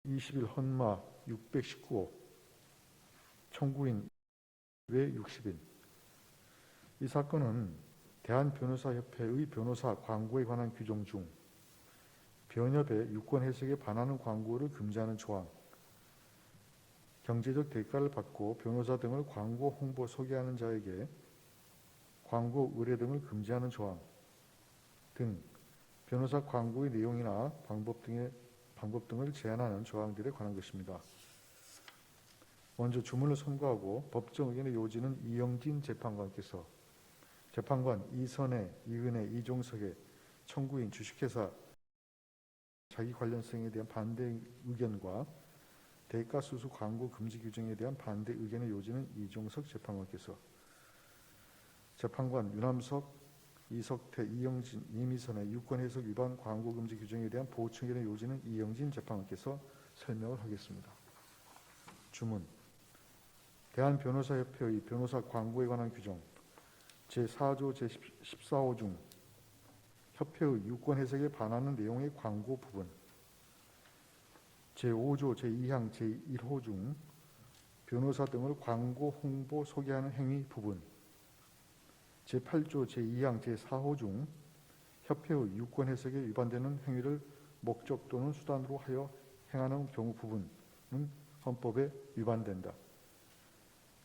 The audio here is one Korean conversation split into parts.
20일 헌마 619호, 청구인 외 60인. 이 사건은 대한변호사협회의 변호사 광고에 관한 규정 중 변협의 유권 해석에 반하는 광고를 금지하는 조항, 경제적 대가를 받고 변호사 등을 광고, 홍보, 소개하는 자에게 광고, 의뢰 등을 금지하는 조항 등 변호사 광고의 내용이나 방법 등을 제한하는 조항들에 관한 것입니다. 먼저 주문을 선고하고 법정 의견의 요지는 이영진 재판관께서 재판관 이선혜, 이은혜, 이종석의 청구인 주식회사 자기 관련성에 대한 반대 의견과 대가 수수 광고 금지 규정에 대한 반대 의견의 요지는 이종석 재판관께서 재판관 유남석, 이석태, 이영진, 이미선의 유권 해석 위반 광고 금지 규정에 대한 보충 의견의 요지는 이영진 재판관께서 설명을 하겠습니다. 주문. 대한변호사협회의 변호사 광고에 관한 규정 제4조 제14호 중 협회의 유권 해석에 반하는 내용의 광고 부분, 제5조 제2항 제1호 중 변호사 등을 광고, 홍보, 소개하는 행위 부분, 제8조 제2항 제4호 중 협회의 유권 해석에 위반되는 행위를 목적 또는 수단으로 하여 행하는 경우 부분은 헌법에 위반된다.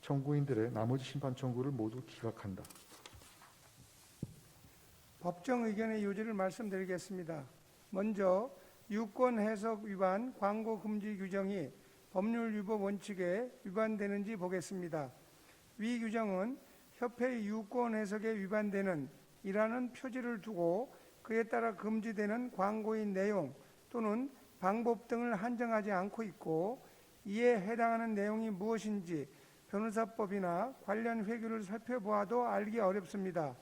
청구인들의 나머지 심판 청구를 모두 기각한다. 법정 의견의 요지를 말씀드리겠습니다. 먼저 유권 해석 위반 광고 금지 규정이 법률 위법 원칙에 위반되는지 보겠습니다. 위 규정은 협회의 유권 해석에 위반되는 이라는 표지를 두고 그에 따라 금지되는 광고의 내용 또는 방법 등을 한정하지 않고 있고, 이에 해당하는 내용이 무엇인지 변호사법이나 관련 회규를 살펴보아도 알기 어렵습니다.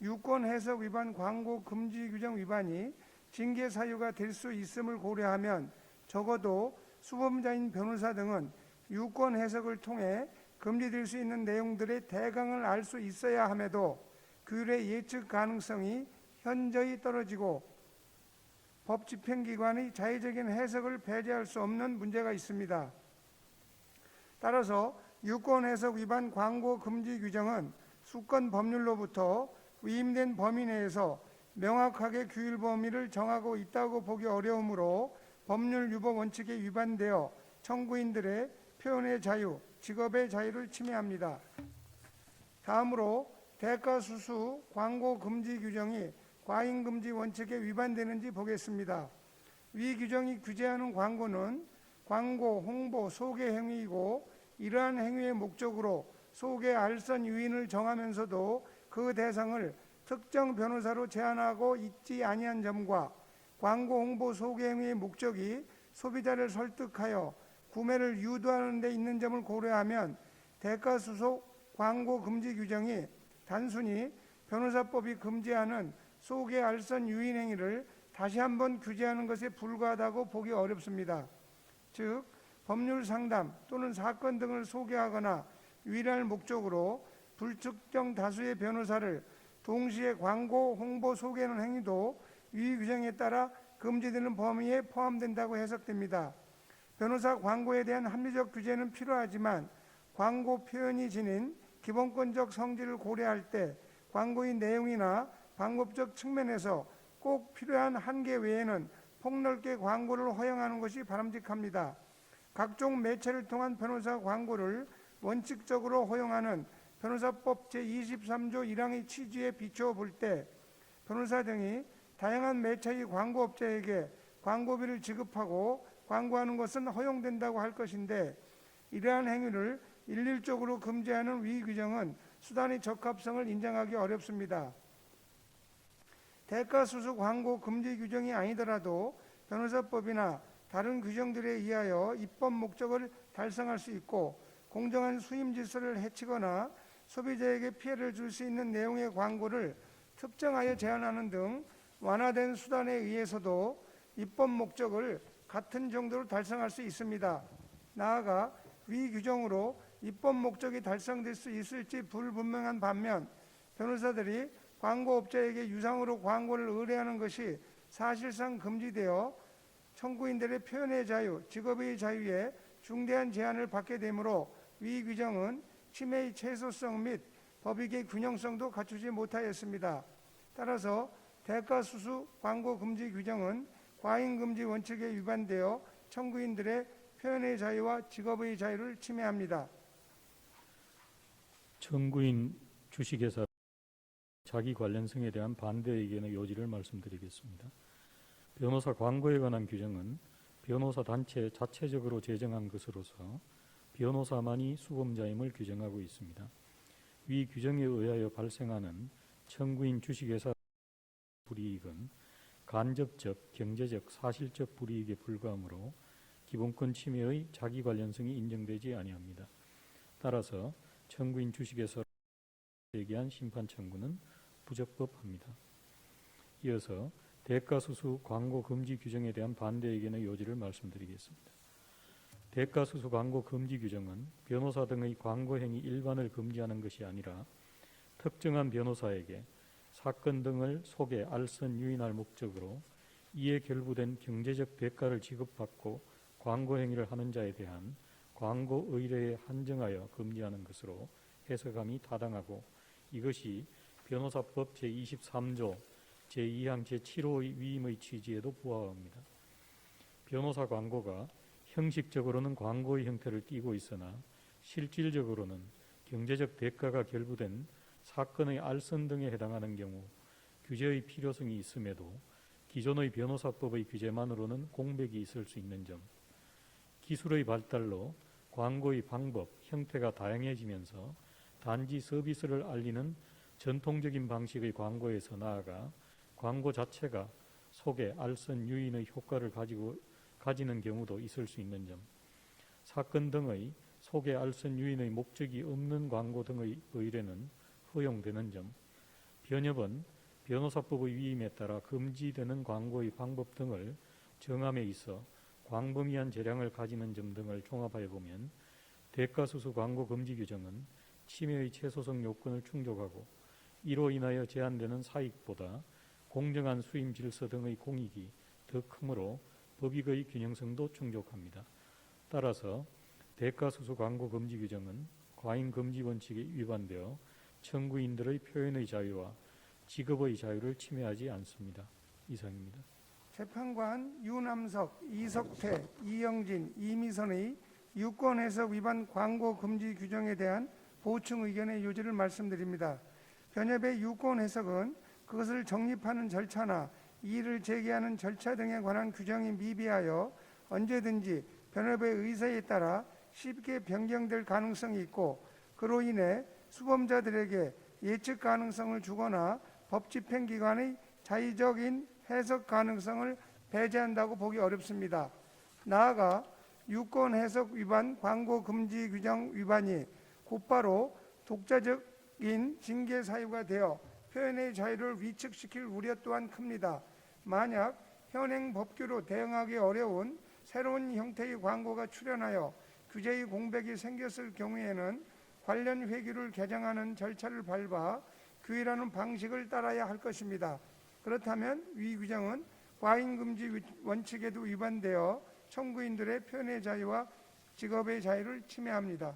유권 해석 위반 광고 금지 규정 위반이 징계 사유가 될 수 있음을 고려하면 적어도 수범자인 변호사 등은 유권 해석을 통해 금지될 수 있는 내용들의 대강을 알 수 있어야 함에도 규율의 예측 가능성이 현저히 떨어지고 법 집행기관의 자의적인 해석을 배제할 수 없는 문제가 있습니다. 따라서 유권 해석 위반 광고 금지 규정은 수권 법률로부터 위임된 범위 내에서 명확하게 규율 범위를 정하고 있다고 보기 어려우므로 법률 위법 원칙에 위반되어 청구인들의 표현의 자유, 직업의 자유를 침해합니다. 다음으로 대가 수수 광고 금지 규정이 과잉 금지 원칙에 위반되는지 보겠습니다. 위 규정이 규제하는 광고는 광고, 홍보, 소개 행위이고, 이러한 행위의 목적으로 소개, 알선, 유인을 정하면서도 그 대상을 특정 변호사로 제한하고 있지 아니한 점과 광고, 홍보, 소개 행위의 목적이 소비자를 설득하여 구매를 유도하는 데 있는 점을 고려하면 대가 수수 광고 금지 규정이 단순히 변호사법이 금지하는 소개, 알선, 유인 행위를 다시 한번 규제하는 것에 불과하다고 보기 어렵습니다. 즉, 법률 상담 또는 사건 등을 소개하거나 유인할 목적으로 불특정 다수의 변호사를 동시에 광고, 홍보, 소개하는 행위도 위 규정에 따라 금지되는 범위에 포함된다고 해석됩니다. 변호사 광고에 대한 합리적 규제는 필요하지만 광고 표현이 지닌 기본권적 성질을 고려할 때 광고의 내용이나 방법적 측면에서 꼭 필요한 한계 외에는 폭넓게 광고를 허용하는 것이 바람직합니다. 각종 매체를 통한 변호사 광고를 원칙적으로 허용하는 변호사법 제23조 1항의 취지에 비추어 볼 때 변호사 등이 다양한 매체의 광고업자에게 광고비를 지급하고 광고하는 것은 허용된다고 할 것인데, 이러한 행위를 일률적으로 금지하는 위 규정은 수단의 적합성을 인정하기 어렵습니다. 대가 수수 광고 금지 규정이 아니더라도 변호사법이나 다른 규정들에 의하여 입법 목적을 달성할 수 있고, 공정한 수임 질서를 해치거나 소비자에게 피해를 줄 수 있는 내용의 광고를 특정하여 제한하는 등 완화된 수단에 의해서도 입법 목적을 같은 정도로 달성할 수 있습니다. 나아가 위 규정으로 입법 목적이 달성될 수 있을지 불분명한 반면, 변호사들이 광고업자에게 유상으로 광고를 의뢰하는 것이 사실상 금지되어 청구인들의 표현의 자유, 직업의 자유에 중대한 제한을 받게 되므로 위 규정은 침해의 최소성 및 법익의 균형성도 갖추지 못하였습니다. 따라서 대가수수 광고 금지 규정은 과잉 금지 원칙에 위반되어 청구인들의 표현의 자유와 직업의 자유를 침해합니다. 청구인 주식회사 자기 관련성에 대한 반대 의견의 요지를 말씀드리겠습니다. 변호사 광고에 관한 규정은 변호사 단체 자체적으로 제정한 것으로서 변호사만이 수범자임을 규정하고 있습니다. 위 규정에 의하여 발생하는 청구인 주식회사 불이익은 간접적, 경제적, 사실적 불이익에 불과하므로 기본권 침해의 자기 관련성이 인정되지 아니합니다. 따라서 청구인 주식회사에 제기한 심판 청구는 부적법합니다. 이어서 대가수수 광고 금지 규정에 대한 반대 의견의 요지를 말씀드리겠습니다. 대가수수 광고 금지 규정은 변호사 등의 광고 행위 일반을 금지하는 것이 아니라 특정한 변호사에게 사건 등을 소개, 알선, 유인할 목적으로 이에 결부된 경제적 대가를 지급받고 광고 행위를 하는 자에 대한 광고 의뢰에 한정하여 금지하는 것으로 해석함이 타당하고 이것이 변호사법 제23조 제2항 제7호의 위임의 취지에도 부합합니다. 변호사 광고가 형식적으로는 광고의 형태를 띠고 있으나 실질적으로는 경제적 대가가 결부된 사건의 알선 등에 해당하는 경우 규제의 필요성이 있음에도 기존의 변호사법의 규제만으로는 공백이 있을 수 있는 점, 기술의 발달로 광고의 방법, 형태가 다양해지면서 단지 서비스를 알리는 전통적인 방식의 광고에서 나아가 광고 자체가 소개, 알선, 유인의 효과를 가지는 경우도 있을 수 있는 점, 사건 등의 소개, 알선, 유인의 목적이 없는 광고 등의 의뢰는 허용되는 점, 변협은 변호사법의 위임에 따라 금지되는 광고의 방법 등을 정함에 있어 광범위한 재량을 가지는 점 등을 종합하여 보면 대가수수 광고 금지 규정은 침해의 최소성 요건을 충족하고 이로 인하여 제한되는 사익보다 공정한 수임 질서 등의 공익이 더 크므로 법익의 균형성도 충족합니다. 따라서 대가수수 광고 금지 규정은 과잉 금지 원칙에 위반되어 청구인들의 표현의 자유와 직업의 자유를 침해하지 않습니다. 이상입니다. 재판관 유남석, 이석태, 이영진, 이미선의 유권 해석 위반 광고 금지 규정에 대한 보충 의견의 요지를 말씀드립니다. 변협의 유권 해석은 그것을 정립하는 절차나 이의를 제기하는 절차 등에 관한 규정이 미비하여 언제든지 변협의 의사에 따라 쉽게 변경될 가능성이 있고 그로 인해 수범자들에게 예측 가능성을 주거나 법 집행기관의 자의적인 해석 가능성을 배제한다고 보기 어렵습니다. 나아가 유권 해석 위반 광고 금지 규정 위반이 곧바로 독자적인 징계 사유가 되어 표현의 자유를 위축시킬 우려 또한 큽니다. 만약 현행 법규로 대응하기 어려운 새로운 형태의 광고가 출현하여 규제의 공백이 생겼을 경우에는 관련 회규를 개정하는 절차를 밟아 규율하는 방식을 따라야 할 것입니다. 그렇다면 위 규정은 과잉금지 원칙에도 위반되어 청구인들의 표현의 자유와 직업의 자유를 침해합니다.